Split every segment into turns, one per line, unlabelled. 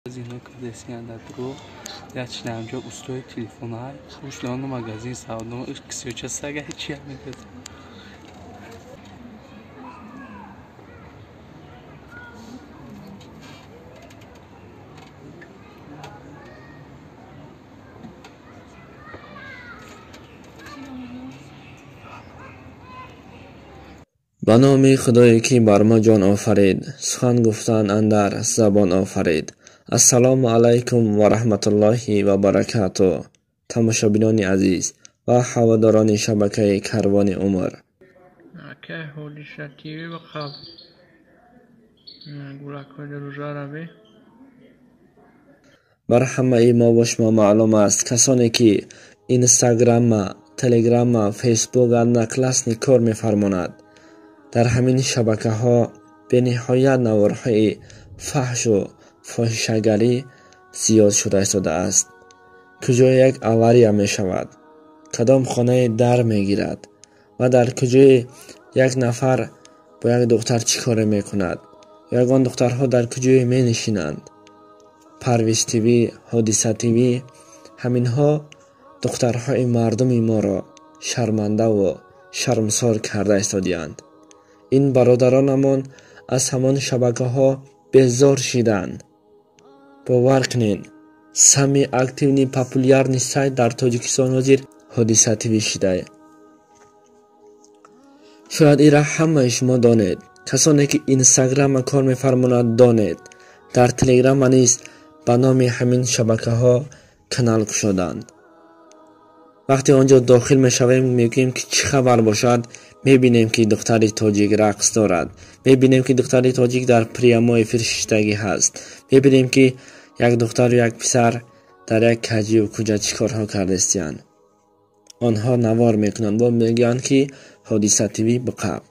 Magazin кадесиян датро яч намҷо устрои телефонай хушлону магазин савдомо ксёча сага ҳечи мегад
ба номи худое ки бар мо ҷон офарид, сухан гуфтан андар забон офарид. ассалому алайкум ва раҳматуллоҳи ва баракату. тамошобинони азиз ва ҳаводорони шабакаи карвони умр, бар ҳамаи мо ва шумо маълум аст, касоне ки инстаграма, телеграма, фейсбук одноклассник кор мефармонад, дар ҳамин шабакаҳо бениҳоят наворҳои фаҳшу фоҳишагарӣ зиёд шуда истодааст. куҷое як авария мешавад, кадом хонае дар мегирад ва дар куҷое як нафар бо як духтар чӣ коре мекунад, ягон духтарҳо дар куҷое менишинанд. Парвиз ТВ, ҳодиса ТВ, ҳаминҳо духтарҳои мардуми моро шармандаву шармсор карда истодиянд. ин бародаронамон аз ҳамон шабакаҳо безор шиданд. бовар кунед, самии активни популярни сайт дар Тоҷикистон ҳозир ҳодиса ТВ шидай. шояд ира ҳамаи шумо донед. касоне ки инстаграма кор мефармонад донед. дар телеграма низ ба номи ҳамин шабакаҳо канал кушоданд. вақте онҷо дохил мешавем, мегӯем ки чӣ хабар бошад, мебинем ки духтари тоҷик рақс дорад, мебинем ки духтари тоҷик дар прямой эфир шиштагӣ ҳаст, мебинем ки як духтару як писар дар як каҷию куҷа чӣ корҳо кардастиянд. онҳо навор мекунанд ва мегӯянд ки ҳодиса ТВ биқаб.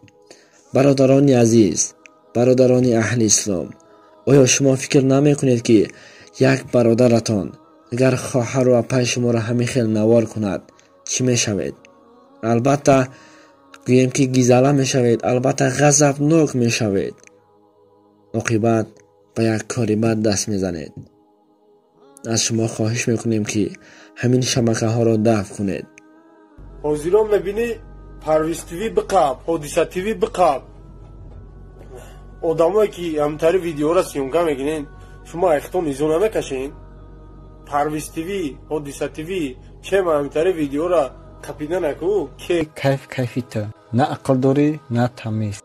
бародарони азиз, бародарони аҳли ислом, оё шумо фикр намекунед ки як бародаратон агар хоҳару апаи шуморо ҳамин хел навор кунад, чӣ мешавед? албатта гӯем ки гизала мешавед, албатта ғазабнок мешавед. оқибат ба як кори бад даст мезанед. аз шумо хоҳиш мекунем ки ҳамин шабакаҳоро дафъ кунед.
ҳозирон мебинӣ Парвиз ТВ биқаб, ҳодиса ТВ биқаб. одамое ки ҳамтари видеоро сёмка мекунен, шумо ихтом изона мекашен. Парвиз ТВ, ҳодиса ТВ чема ҳамтари видеоро капида наку.
кайф кайфи ту, на ақл дорӣ, на тамиз.